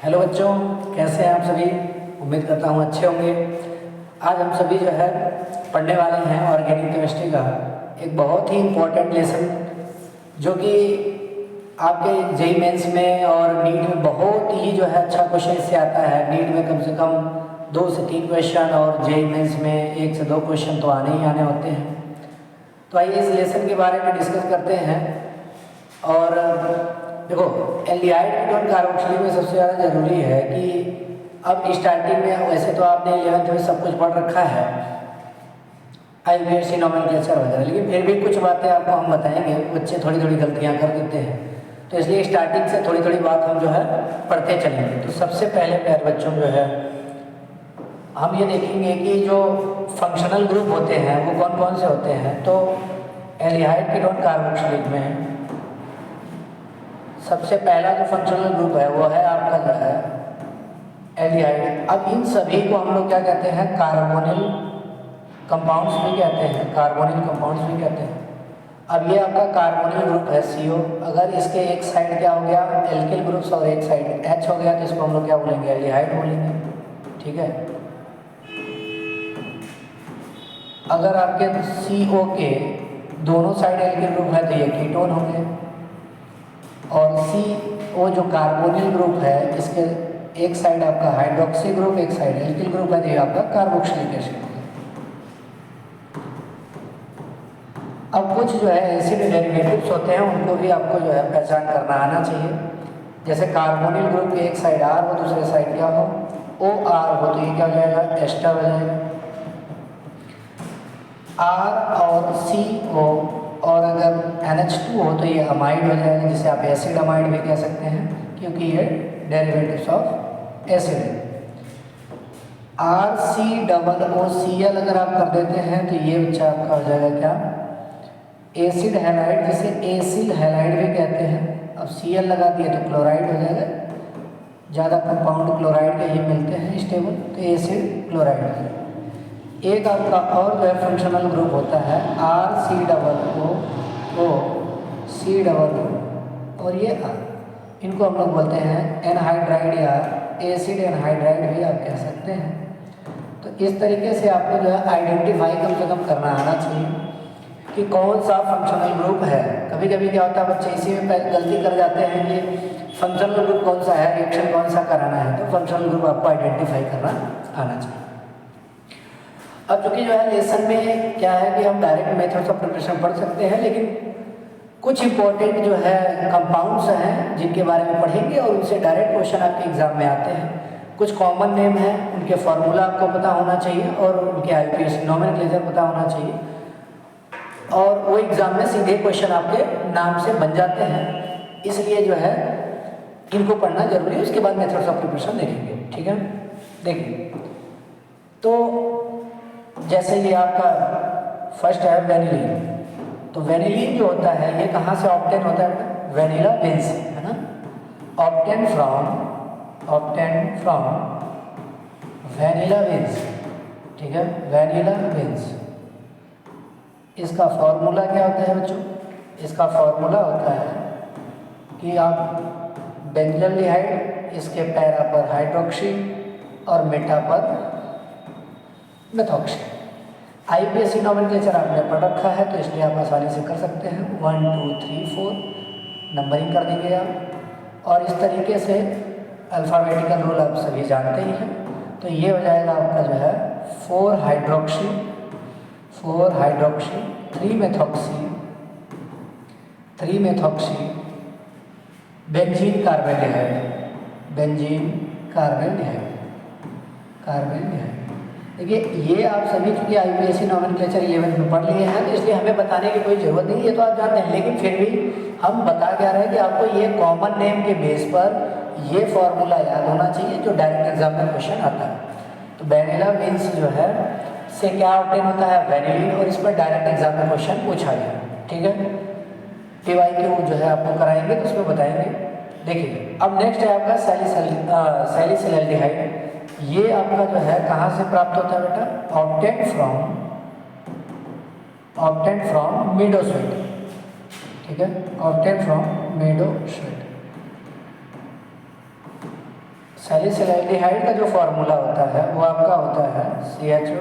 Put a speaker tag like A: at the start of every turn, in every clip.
A: Hello बच्चों, कैसे हैं आप सभी। उम्मीद करता हूँ अच्छे होंगे। आज हम सभी जो है पढ़ने वाले हैं ऑर्गेनिक केमिस्ट्री का एक बहुत ही इम्पोर्टेंट लेसन, जो कि आपके जेईई मेंस में और नीट में बहुत ही जो है अच्छा क्वेश्चन इससे आता है। नीट में कम से कम 2 से 3 क्वेश्चन और जेईई मेंस में 1 से 2 क्वेश्चन तो आने ही आने होते हैं। तो आइए इस लेसन के बारे में डिस्कस करते हैं। और देखो, एल्डिहाइड कीटोन कार्बोक्सिलिक में सबसे ज़्यादा ज़रूरी है कि अब स्टार्टिंग में, वैसे तो आपने 11th में सब कुछ पढ़ रखा है IUPAC नोमेनक्लेचर वगैरह, लेकिन फिर भी कुछ बातें आपको हम बताएंगे। बच्चे थोड़ी थोड़ी गलतियाँ कर देते हैं, तो इसलिए स्टार्टिंग से थोड़ी थोड़ी बात हम जो है पढ़ते चलेंगे। तो सबसे पहले प्यारे बच्चों जो है हम ये देखेंगे कि जो फंक्शनल ग्रुप होते हैं वो कौन कौन से होते हैं। तो एल्डिहाइड कीटोन कार्बोक्सिलिक में सबसे पहला जो फंक्शनल ग्रुप है वो है आपका जो है एल्डिहाइड। अब इन सभी को हम लोग क्या कहते हैं, कार्बोनिल कंपाउंड्स भी कहते हैं, कार्बोनिल कंपाउंड्स भी कहते हैं। अब ये आपका कार्बोनिल ग्रुप है CO। अगर इसके एक साइड क्या हो गया एल्किल ग्रुप्स और एक साइड H हो गया, तो इसको हम लोग क्या बोलेंगे, एल्डिहाइड बोलेंगे। ठीक है। अगर आपके CO के दोनों साइड एल्किल ग्रुप है तो ये कीटोन होंगे, और CO जो कार्बोनिल ग्रुप है इसके एक साइड आपका हाइड्रोक्सी ग्रुप, एक साइड एल्किल ग्रुप है, तो ये आपका कार्बोक्सिलिक एसिड होगा। अब कुछ जो है एसिड डेरिवेटिव्स होते हैं, उनको भी आपको जो है पहचान करना आना चाहिए। जैसे कार्बोनिल ग्रुप के एक साइड R हो, दूसरे साइड क्या हो, OR हो, तो ये क्या हो जाएगा, एस्टर हो जाएगा। R और CO, और अगर NH2 हो तो ये अमाइड हो जाएगा, जिसे आप एसिड अमाइड भी कह सकते हैं, क्योंकि ये डेरिवेटिव्स ऑफ एसिड है। RCOOCl अगर आप कर देते हैं तो ये बच्चा आपका हो जाएगा क्या, एसिड हैलाइड, जिसे एसिल हैलाइड भी कहते हैं। अब Cl लगा दिए तो क्लोराइड हो जाएगा, ज़्यादा कंपाउंड क्लोराइड के ही मिलते हैं स्टेबल, तो एसिड क्लोराइड हो जाएगा। एक आपका और जो है फंक्शनल ग्रुप होता है RCOOC, और ये R, इनको हम लोग बोलते हैं एनहाइड्राइड या एसिड एनहाइड्राइड भी आप कह सकते हैं। तो इस तरीके से आपको जो है आइडेंटिफाई कम से कम करना आना चाहिए कि कौन सा फंक्शनल ग्रुप है। कभी कभी क्या होता है, बच्चे इसी में गलती कर जाते हैं कि फंक्शनल ग्रुप कौन सा है, रिएक्शन कौन सा कराना है। तो फंक्शनल ग्रुप आपको आइडेंटिफाई करना आना चाहिए। अब चूँकि जो है लेसन में क्या है कि हम डायरेक्ट मेथड्स ऑफ प्रिपरेशन पढ़ सकते हैं, लेकिन कुछ इंपॉर्टेंट जो है कंपाउंड्स हैं जिनके बारे में पढ़ेंगे और उनसे डायरेक्ट क्वेश्चन आपके एग्जाम में आते हैं। कुछ कॉमन नेम है, उनके फॉर्मूला आपको पता होना चाहिए और उनके IUPAC नोमेनक्लेचर पता होना चाहिए, और वो एग्जाम में सीधे क्वेश्चन आपके नाम से बन जाते हैं। इसलिए जो है इनको पढ़ना जरूरी है। उसके बाद मेथड्स ऑफ प्रिपरेशन देखेंगे। ठीक है, देखिए तो जैसे ये आपका फर्स्ट है वेनिलीन। तो वेनिलीन जो होता है ये कहाँ से ऑब्टेन होता है, वेनिला बीन से, है ना। Obtain from vanilla beans. ठीक है, वेनिला बीन्स। इसका फॉर्मूला क्या होता है बच्चों, इसका फॉर्मूला होता है कि आप बेंजल्डिहाइड, इसके पैरा पर हाइड्रोक्सी और मेटा पर मेथॉक्सी। IUPAC नोमेनक्लेचर आपने पढ़ रखा है, तो इसलिए आप आसानी से कर सकते हैं। 1 2 3 4 नंबरिंग कर देंगे आप, और इस तरीके से अल्फ़ाबेटिकल रूल आप सभी जानते ही हैं। तो ये हो जाएगा आपका जो है 4 हाइड्रोक्सी 3 मेथॉक्सी बेंजीन कार्बेल्डिहाइड। देखिए ये आप सभी चूँकि IUPAC नोमेनक्लेचर 11th में पढ़ लिए हैं, तो इसलिए हमें बताने की कोई ज़रूरत नहीं, ये तो आप जानते हैं। लेकिन फिर भी हम बता क्या रहे हैं कि आपको ये कॉमन नेम के बेस पर ये फॉर्मूला याद होना चाहिए जो डायरेक्ट एग्जाम में क्वेश्चन आता है। तो वेनिला बीन्स जो है से क्या ऑब्टेन होता है, वेनिलीन, और इस पर डायरेक्ट एग्जाम में क्वेश्चन पूछा गया। ठीक है, PYQ जो है आपको कराएंगे तो उसमें बताएंगे। देखिए अब नेक्स्ट है आपका सैलिसिलएल्डिहाइड। ये आपका जो है कहाँ से प्राप्त होता है बेटा, ऑब्टेन फ्रॉम मीडोस्वेट। ठीक है, ऑब्टेन फ्रॉम मीडोस्वेट। सैलिसिलैल्डिहाइड का जो फॉर्मूला होता है वो आपका होता है CHO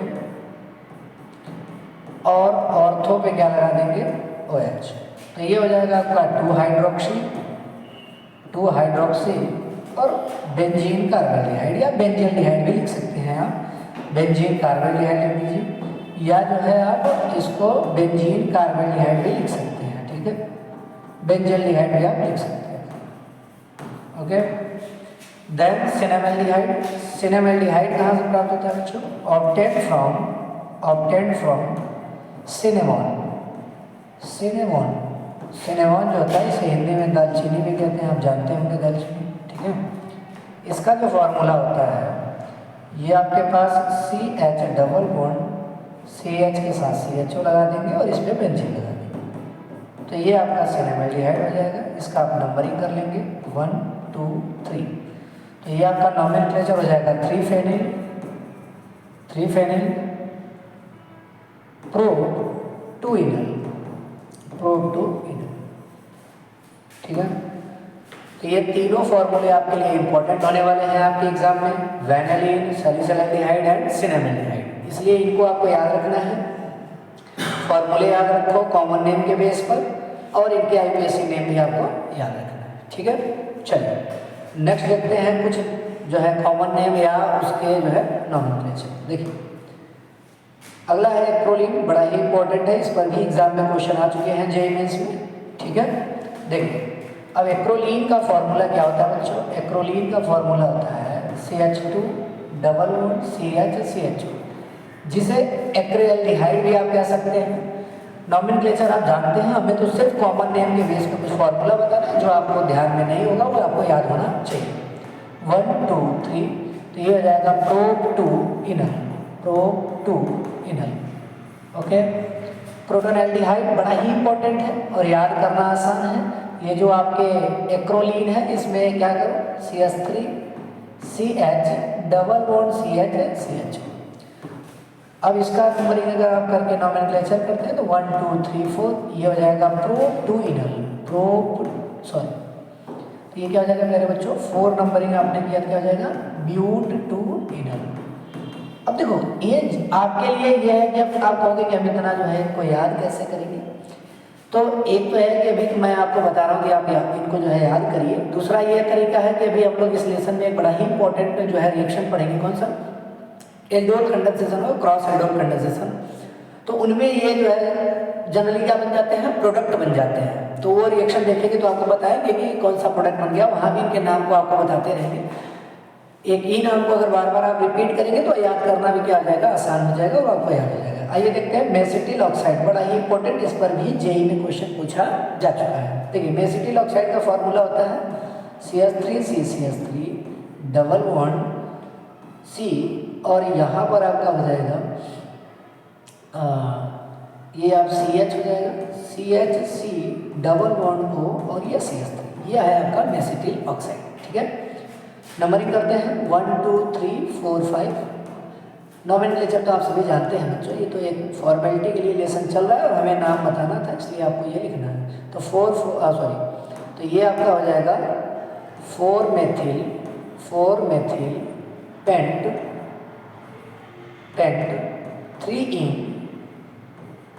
A: और ऑर्थो पे क्या लगा देंगे OH। तो ये हो जाएगा आपका 2 हाइड्रोक्सी और बेंजीन कार्बेल्डिहाइड या बेंजील्डिहाइड भी लिख सकते हैं आप। बेंजीन कार्बेल्डिहाइड लिख दीजिए या जो है आप इसको बेंजीन कार्बेल्डिहाइड भी लिख सकते हैं, ठीक है। बेंजील्डिहाइड भी आप लिख सकते हैं, ओके। देन सिनेमैल्डिहाइड। सिनेमैल्डिहाइड कहाँ से प्राप्त होता है बच्चों? Obtained from cinnamon. सिनेमॉन जो होता है इसे हिंदी में दालचीनी भी कहते हैं, आप जानते होंगे दालचीनी, ठीक है। इसका जो फॉर्मूला होता है ये आपके पास CH डबल बॉन्ड CH के साथ CHO लगा देंगे और इस पर बेंजीन लगा देंगे। तो ये आपका सिनेमैल्डिहाइड हो जाएगा। इसका आप नंबरिंग कर लेंगे 1 2 3। तो ये आपका नॉमेनक्लेचर हो जाएगा 3 फेनिल प्रोब 2 इनल, ठीक है। तो ये तीनों फॉर्मूले आपके लिए इंपॉर्टेंट होने वाले हैं आपके एग्जाम में, वैनिलीन, सैलिसिलैल्डिहाइड एंड सिनेमैल्डिहाइड। इसलिए इनको आपको याद रखना है। फॉर्मूले याद रखो कॉमन नेम के बेस पर और इनके IUPAC नेम भी आपको याद रखना है, ठीक है। चलिए नेक्स्ट देखते हैं कुछ जो है कॉमन नेम या उसके जो है नॉमेनक्लेचर। देखिए अगला है एक्रोलीन, बड़ा ही इंपॉर्टेंट है, इस पर भी एग्जाम में क्वेश्चन आ चुके हैं JEE मेंस में, ठीक है। देखिए अब एक्रोलीन का फॉर्मूला क्या होता है बच्चों? एक्रोलीन का फॉर्मूला होता है CH2 डबल बॉन्ड CHO, जिसे एक्रेल्डिहाइड भी आप कह सकते हैं। नॉमेनक्लेचर आप जानते हैं, हमें तो सिर्फ कॉमन नेम के बेस पर कुछ फॉर्मूला बताना है जो आपको ध्यान में नहीं होगा, वो आपको याद होना चाहिए। 1 2 3। तो ये हो जाएगा प्रोब 2 इनल, ओके। प्रोटोनैल्डिहाइड बड़ा ही इंपॉर्टेंट है और याद करना आसान है। ये जो आपके एक्रोलीन है इसमें क्या करो CH3 CH double bond CHO। अब इसका नंबरिंग अगर आप करके नॉमेनक्लेचर करते हैं तो 1 2 3 4 ये हो जाएगा प्रोब 2 इनल, ये क्या हो जाएगा मेरे बच्चों? 4 नंबरिंग आपने किया, क्या हो जाएगा? ब्यूट 2 इनल। अब देखो ये आपके लिए ये है कि अब आप कहोगे कि हम इतना जो है इनको याद कैसे करेंगे। तो एक तो है कि अभी मैं आपको बता रहा हूँ कि आप इनको जो है याद करिए। दूसरा ये तरीका है कि अभी हम लोग इस लेसन में एक बड़ा ही इंपॉर्टेंट जो है रिएक्शन पढ़ेंगे, कौन सा? एल्डोल कंडेंसेशन और क्रॉस एल्डोल कंडेंसेशन। तो उनमें ये जो है जनरली क्या बन जाते हैं? प्रोडक्ट बन जाते हैं। तो वो रिएक्शन देखेंगे तो आपको बताएंगे कि कौन सा प्रोडक्ट बन गया, वहाँ भी इनके नाम को आपको बताते रहेंगे। एक ही नाम को अगर बार बार आप रिपीट करेंगे तो याद करना भी क्या आ जाएगा? आसान हो जाएगा और आपको याद हो जाएगा। आइए देखते हैं मेसिटिल ऑक्साइड, बड़ा ही इंपॉर्टेंट, इस पर भी JEE में क्वेश्चन पूछा जा चुका है। देखिए मेसिटिल ऑक्साइड का फॉर्मूला होता है CH3 डबल बॉन्ड C और यहाँ पर आपका हो जाएगा ये आप CH हो जाएगा CHC डबल बॉन्ड O और ये CH3, यह है आपका मेसिटिल ऑक्साइड, ठीक है। नंबरिंग करते हैं 1 2 3 4 5। नॉमेनक्लेचर तो आप सभी जानते हैं बच्चों, ये तो एक फॉर्मेलिटी के लिए लेसन चल रहा है और हमें नाम बताना था इसलिए आपको ये लिखना है। तो तो ये आपका हो जाएगा 4 methyl paint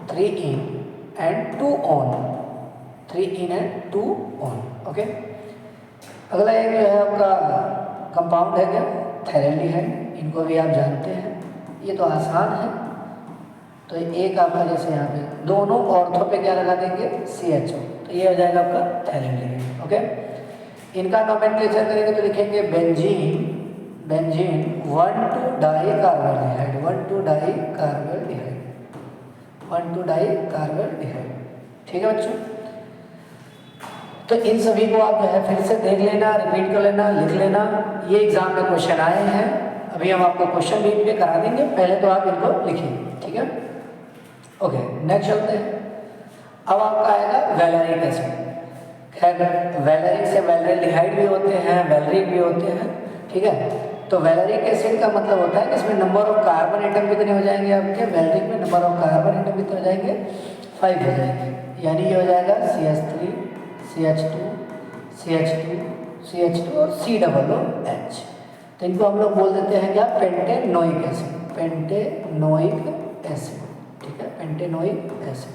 A: 3 in and 2 on, 3 in and 2 on, okay. अगला एक जो है आपका कंपाउंड है क्या? थायरैल्डिहाइड, इनको भी आप जानते हैं, ये तो आसान है। तो एक आपका जैसे यहाँ पे दोनों ऑर्थो पे क्या लगा देंगे? CHO, तो ये हो जाएगा आपका थायरैल्डिहाइड, ओके। इनका नॉमेनक्लेचर करेंगे तो लिखेंगे बेंजीन 1 2 डाइकार्बोल्डिहाइड 1 2 डाइकार्बोल्डिहाइड, ठीक है बच्चों। तो इन सभी को आप जो है फिर से देख लेना, रिपीट कर लेना, लिख लेना। ये एग्जाम में क्वेश्चन आए हैं, अभी हम आपको क्वेश्चन भी इनके करा देंगे, पहले तो आप इनको लिखिए, ठीक है। ओके नेक्स्ट चलते हैं। अब आपका आएगा वैलेरिक एसिड। खैर वैलेरिक से वैलेरिल्डिहाइड भी होते हैं, वैलेरिक भी होते हैं, ठीक है। तो वैलेरिक एसिड का मतलब होता है कि इसमें नंबर ऑफ कार्बन एटम कितने हो जाएंगे आपके? वैलेरिक में नंबर ऑफ कार्बन एटम कितने हो जाएंगे? 5 हो जाएंगे, यानी ये हो जाएगा CH3 CH2 और C डबल O H। तो इनको हम लोग बोल देते हैं क्या, पेंटेनोइक एसिड, पेंटेनोइक एसिड, ठीक है, पेंटेनोइक एसिड।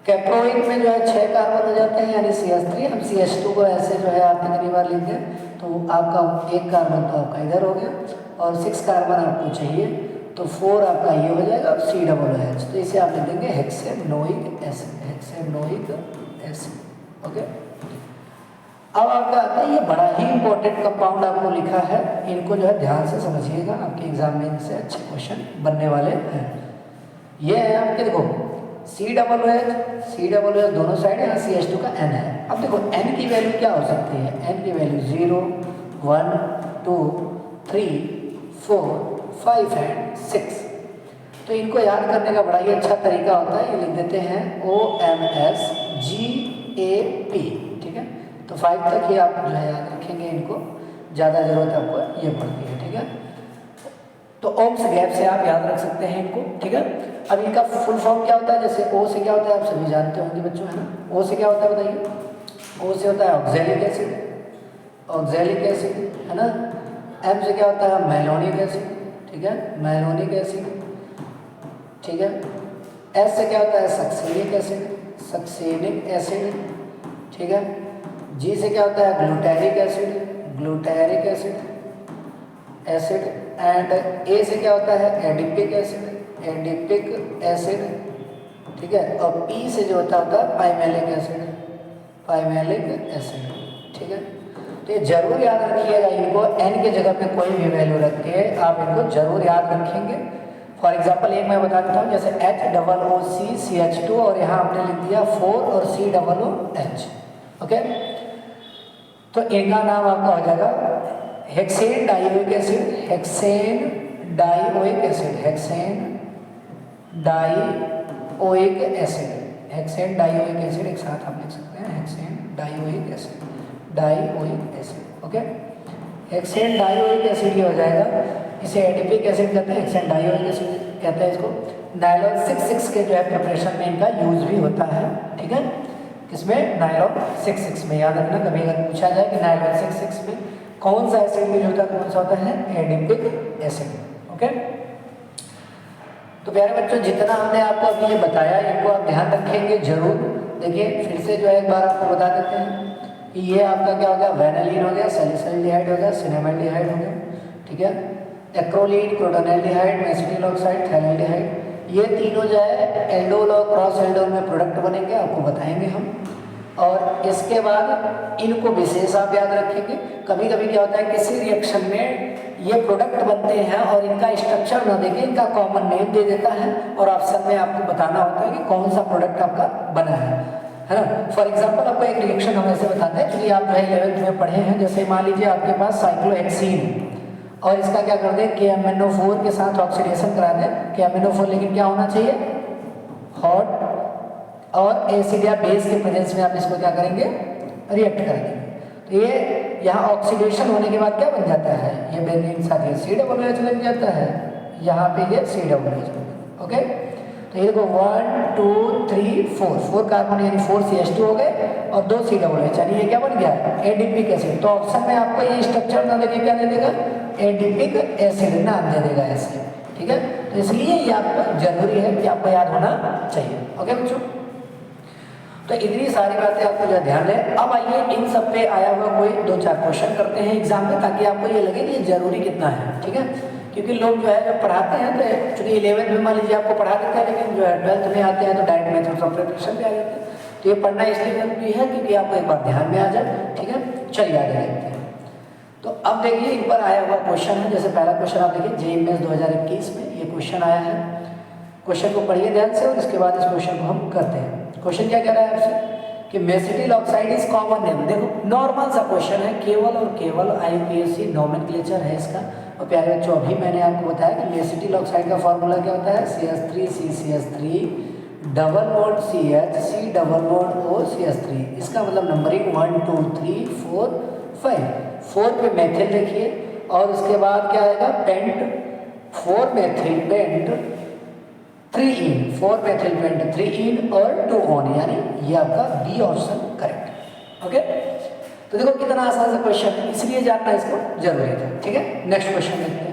A: कैप्रोइक में जो है 6 कार्बन हो जाते हैं यानी CH3, हम CH2 को ऐसे जो है आप कितनी बार लिख दें तो आपका 1 कार्बन तो आपका इधर हो गया और 6 कार्बन आपको चाहिए तो 4 आपका ये हो जाएगा COOH, तो इसे आप लिख देंगे हेक्सेनोइक एसिड, हेक्सेनोइक एसिड। ओके, अब आपका आता है ये बड़ा ही इंपॉर्टेंट कंपाउंड आपको लिखा है, इनको जो है ध्यान से समझिएगा, आपके एग्जाम में इनसे अच्छे क्वेश्चन बनने वाले हैं। ये है आपके देखो COOH दोनों साइड, यहाँ CH2 का N है। अब देखो N की वैल्यू क्या हो सकती है, N की वैल्यू 0, 1, 2, 3, 4, 5 एंड 6। तो इनको याद करने का बड़ा ही अच्छा तरीका होता है, ये लिख देते हैं OMSGAP, ठीक है। तो 5 तक ही आप जो है याद रखेंगे, इनको ज़्यादा जरूरत आपको ये पड़ती है, ठीक है। तो ओम्स गैप से आप याद रख सकते हैं इनको, ठीक है। अब इनका फुल फॉर्म क्या होता है, जैसे O से क्या होता है आप सभी जानते होंगे बच्चों, है ना। O से क्या होता है बताइए, O से होता है ऑक्सैलिक एसिड, ऑक्सैलिक एसिड, है ना। M से क्या होता है मैलोनिक एसिड, ठीक है, मैलोनिक एसिड, ठीक है। S से क्या होता है सक्सेनिक एसिड, सक्सेनिक एसिड, ठीक है। G से क्या होता है glutaric acid, glutaric acid acid and A से क्या होता है एडिपिक एसिड, एडिपिक एसिड, ठीक है। और P से जो होता है पाइमेलिक एसिड, पाइमेलिक एसिड, ठीक है। तो ये जरूर याद रखिएगा इनको, N की जगह पे कोई भी वैल्यू रख के आप इनको जरूर याद रखेंगे। फॉर एग्जाम्पल एक मैं बता देता हूँ, जैसे HOOCCH2 और यहाँ आपने लिख दिया 4 और COOH, ओके। तो इनका नाम आपका हो जाएगा hexane dioic acid, hexane dioic acid, hexane dioic acid, hexane dioic acid एक साथ आप लिख सकते हैं, hexane dioic acid, dioic acid, okay. Hexane dioic acid ये हो जाएगा, इसे एडिपिक एसिड कहते हैं, हेक्सेन डाइओइक एसिड कहते हैं इसको। नायलॉन 6,6 के जो है प्रिपरेशन में इनका यूज भी होता है, ठीक है। किसमें, नायलॉन 6,6 में। याद रखना कभी अगर पूछा जाए कि नायलॉन 6,6 में कौन सा एसिड यूज होता है, कौन सा होता है एडिपिक एसिड, ओके। तो प्यारे बच्चों जितना हमने आपको अभी ये बताया इनको आप ध्यान रखेंगे जरूर। देखिए फिर से जो है एक बार आपको बता देते हैं कि ये आपका क्या हो गया, वेनालिन हो गया, सैलिसाइल्डिहाइड हो गया, सिनेमाइल्डिहाइड हो गया, ठीक है। एक्रोलीन, क्रोटोनाल्डिहाइड, मेसिटिल ऑक्साइड, थैलेल्डिहाइड, ये तीनों जो है एल्डोल और क्रॉस एल्डोल में प्रोडक्ट बनेंगे, आपको बताएंगे हम। और इसके बाद इनको विशेष आप याद रखेंगे। कभी कभी क्या होता है किसी रिएक्शन में ये प्रोडक्ट बनते हैं और इनका स्ट्रक्चर न देके इनका कॉमन नेम दे देता है और ऑप्शन में आपको बताना होता है कि कौन सा प्रोडक्ट आपका बना है ना। फॉर एग्जांपल आपको एक रिएक्शन हम ऐसे बताते हैं, क्योंकि आप जो है 11th में पढ़े हैं। जैसे मान लीजिए आपके पास साइक्लोहेक्सीन और इसका क्या कर दें KMnO4 के साथ ऑक्सीडेशन करा दें, KMnO4 लेकिन क्या होना चाहिए हॉट, और एसिड या बेस के प्रेजेंस में आप इसको क्या करेंगे रिएक्ट करेंगे। तो ये यहाँ ऑक्सीडेशन होने के बाद क्या बन जाता है, ये बेंजीन साथ ये COOH लग जाता है, यहाँ पे ये COOH, ओके। तो ये देखो 1 2 3 4 कार्बन यानी 4 CH2 हो गए और 2 COOH, यानी ये क्या बन गया एडिपिक एसिड। तो ऑप्शन में आपको ये स्ट्रक्चर ना देके क्या दे देगा एडिपिक एसिड नाम दे देगा ऐसे, ठीक है। तो इसलिए ये आपको जरूरी है कि आपको याद होना चाहिए, ओके बच्चों। तो इतनी सारी बातें आपको जो ध्यान है। अब आइए इन सब पे आया हुआ कोई 2-4 क्वेश्चन करते हैं एग्जाम में, ताकि आपको ये लगे कि ये जरूरी कितना है, ठीक है। क्योंकि लोग जो है जब पढ़ाते हैं तो चूँकि 11th में मान लीजिए आपको पढ़ा देते हैं, लेकिन जो है 12th में आते हैं तो डायरेक्ट मेथड्स ऑफ प्रिपरेशन पे आ जाते हैं। तो ये पढ़ना इसलिए जरूरी है क्योंकि आपको एक बार ध्यान में आ जाए, ठीक है। चलिए आगे देखते हैं। तो अब देखिए इन पर आया हुआ क्वेश्चन है। जैसे पहला क्वेश्चन आप देखिए JEE Mains 2021 में ये क्वेश्चन आया है। क्वेश्चन को पढ़िए ध्यान से और इसके बाद इस क्वेश्चन को हम करते हैं। क्वेश्चन क्या कह रहा है आपसे कि mesityl oxide is common name. देखो नॉर्मल सा क्वेश्चन है, केवल और केवल IUPAC नोमेनक्लेचर है इसका। और प्यारे बच्चों अभी मैंने आपको बताया कि मेसिटिल ऑक्साइड का फॉर्मूला क्या होता है CH3CCH3 double bond CH C double bond O CH3। इसका मतलब नंबरिंग 1 2 3 4 5। 4 पे मेथिल लिखिए और उसके बाद क्या आएगा पेंट 4 मेथिल पेंट 3 इन 4 मेथिल पेंट 3 इन और 2 ऑन, यानी ये आपका बी ऑप्शन करेक्ट, ओके। तो देखो कितना आसान सा क्वेश्चन है, इसलिए जानना इसको जरूरी था। ठीक है, नेक्स्ट क्वेश्चन देखते हैं।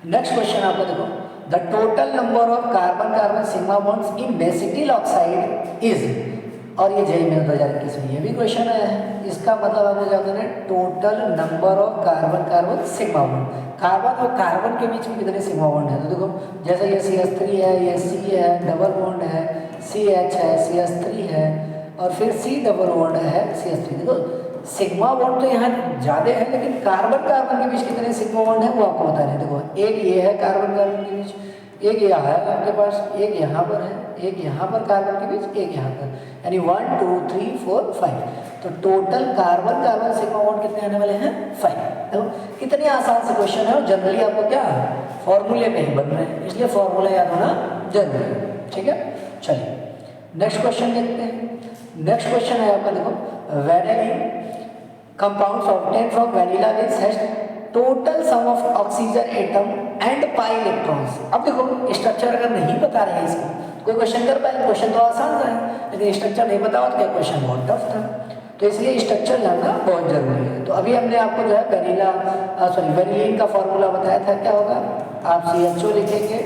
A: नेक्स्ट क्वेश्चन आपको देखो, the total number of carbon carbon sigma bonds in acetyl oxide is, और ये जेईई में 2021 में ये भी क्वेश्चन आया है। इसका मतलब आपको क्या होता है, total number of carbon carbon sigma bond, carbon और कार्बन के बीच में कितने सिग्मा बॉन्ड है। तो देखो जैसे ये CH3 है, ये C है, डबल बॉन्ड है, CH है, CH3 है, और फिर C डबल बॉन्ड है, CH3। देखो सिग्मा बॉन्ड तो यहाँ ज़्यादा है, लेकिन कार्बन कार्बन के बीच कितने सिग्मा बॉन्ड है वो आपको बता रहे हैं। देखो एक ये है कार्बन कार्बन के बीच, एक यहाँ है आपके पास, एक यहाँ पर है, एक यहाँ पर कार्बन के बीच, एक यहाँ पर, यानी 1 2 3 4 5। तो total carbon carbon sigma bond कितने आने वाले हैं, 5। तो कितने आसान से क्वेश्चन है, और जनरली आपको क्या फॉर्मूले पे ही बन रहे हैं, इसलिए फॉर्मूला याद होना जरूरी है। ठीक है, चलिए नेक्स्ट क्वेश्चन देखते हैं। नेक्स्ट क्वेश्चन है आपका देखो, vanillin compounds obtained from vanilla leaves has total sum of oxygen atom and pi electrons. अब देखो स्ट्रक्चर अगर नहीं बता रहे हैं इसको, कोई क्वेश्चन कर पाए, क्वेश्चन तो आसान था, लेकिन स्ट्रक्चर नहीं बताओ तो क्या क्वेश्चन बहुत टफ था। तो इसलिए स्ट्रक्चर जानना बहुत जरूरी है। तो अभी हमने आपको जो है वेनिलीन का फॉर्मूला बताया था, क्या होगा, आप CHO लिखेंगे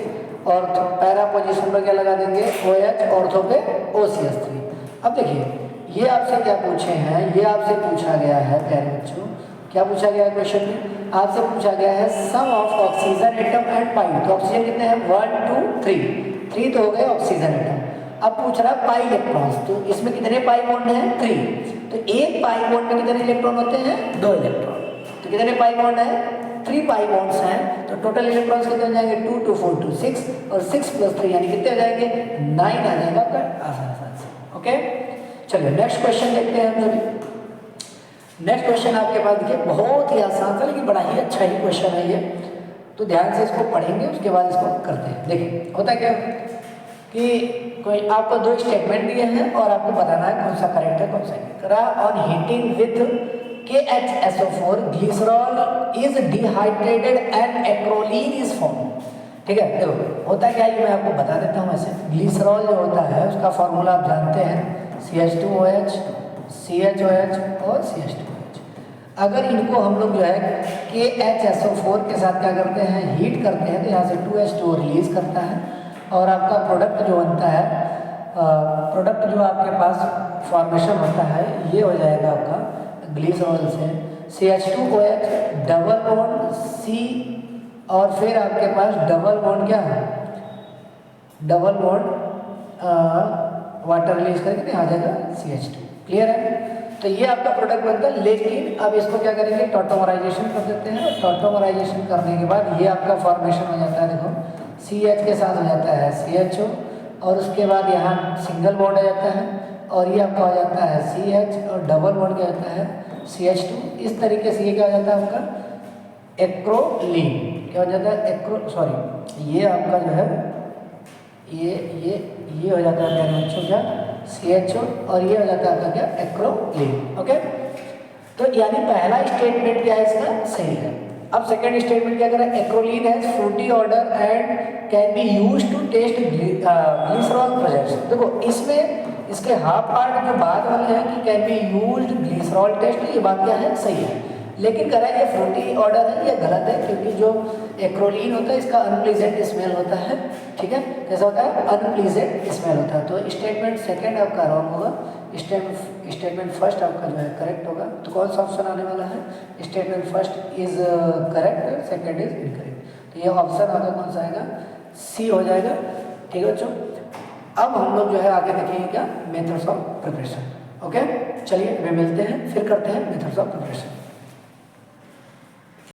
A: और पैरा पोजीशन पर क्या लगा देंगे, OH, ऑर्थो पे OCH3। अब देखिए ये आपसे क्या पूछे हैं, ये आपसे पूछा गया है प्यारे बच्चों, क्या पूछा गया है क्वेश्चन में, आपसे पूछा गया है sum of oxygen atom and pi. तो ऑक्सीजन कितने हैं, 1 2 3 तो हो गए ऑक्सीजन एटम। अब पूछ रहा है पाई इलेक्ट्रॉन्स, तो इसमें कितने पाई बॉन्ड हैं, 3। तो एक पाई बॉन्ड में कितने इलेक्ट्रॉन होते हैं, 2 इलेक्ट्रॉन। तो कितने पाई बॉन्ड है, 3 पाई बॉन्ड्स हैं। तो टोटल इलेक्ट्रॉन्स कितने हो जाएंगे, 2 2 4 2 6, और 6 + 3 यानी कितने हो जाएंगे, 9 आ जाएगा आपका आसान से। ओके, चलिए नेक्स्ट क्वेश्चन देखते हैं हम सभी। नेक्स्ट क्वेश्चन आपके पास देखिए, बहुत ही आसान था लेकिन बड़ा ही अच्छा ही क्वेश्चन है ये, तो ध्यान से इसको पढ़ेंगे, उसके बाद इसको करते हैं। देखिए होता क्या कि कोई आपको 2 स्टेटमेंट दिए हैं और आपको बताना है कौन सा करेक्ट है कौन सा नहीं। करा on heating with KHSO4 glycerol is dehydrated and acrolein is form. ठीक है, देखो होता क्या है, मैं आपको बता देता हूँ। ऐसे ग्लिसरॉल जो होता है उसका फॉर्मूला आप जानते हैं, CH2OH, CHOH और CH2OH। अगर इनको हम लोग जो है KHSO4 के साथ क्या करते हैं, हीट करते हैं, तो यहाँ से 2H2O रिलीज करता है, और आपका प्रोडक्ट जो बनता है, प्रोडक्ट जो आपके पास फॉर्मेशन होता है, ये हो जाएगा आपका ग्लिसरॉल से CH2OH डबल बॉन्ड C, और फिर आपके पास डबल बॉन्ड क्या है, डबल बॉन्ड वाटर रिलीज करके यहाँ आ जाएगा CH2। क्लियर है, तो ये आपका प्रोडक्ट बनता है। लेकिन अब इसको क्या करेंगे, टॉटोमराइजेशन कर देते हैं, और टॉटोमराइजेशन करने के बाद ये आपका फॉर्मेशन हो जाता है, देखो CH के साथ हो जाता है CHO, और उसके बाद यहाँ सिंगल बॉन्ड आ जाता है, और ये आपका हो जाता है CH, और डबल बॉन्ड क्या होता है CH2। इस तरीके से ये क्या हो जाता है आपका एक्रोलीन, क्या हो जाता है ये आपका जो है ये हो जाता है मेरे बच्चों क्या, CHO, और ये हो जाता है आपका क्या, एक्रोलीन। ओके, तो यानी पहला स्टेटमेंट क्या है इसका, सही है। अब सेकंड स्टेटमेंट क्या करें, acrolein has fruity order and can be used to test glycerol presence. देखो इसमें इसके हाफ पार्ट जो बाद वाले हैं कि can be used glycerol test, ये बात क्या है, सही है। लेकिन कह रहा है ये फ्रूटी ऑर्डर है, ये गलत है, क्योंकि जो एक्रोलीन होता है इसका अनप्लीजेंट स्मेल होता है। ठीक है, कैसा होता है, अनप्लीजेंट स्मेल होता है। तो स्टेटमेंट सेकंड आपका रॉन्ग होगा, स्टेटमेंट फर्स्ट आपका जो है करेक्ट होगा। तो कौन सा ऑप्शन आने वाला है, statement first is correct, second is incorrect. तो ये ऑप्शन आगे कौन सा आएगा, C हो जाएगा। ठीक है बच्चों, अब हम लोग जो है आगे देखेंगे क्या, मेथड्स ऑफ प्रिपरेशन। ओके, चलिए वे मिलते हैं, फिर करते हैं मेथड्स ऑफ प्रिपरेशन।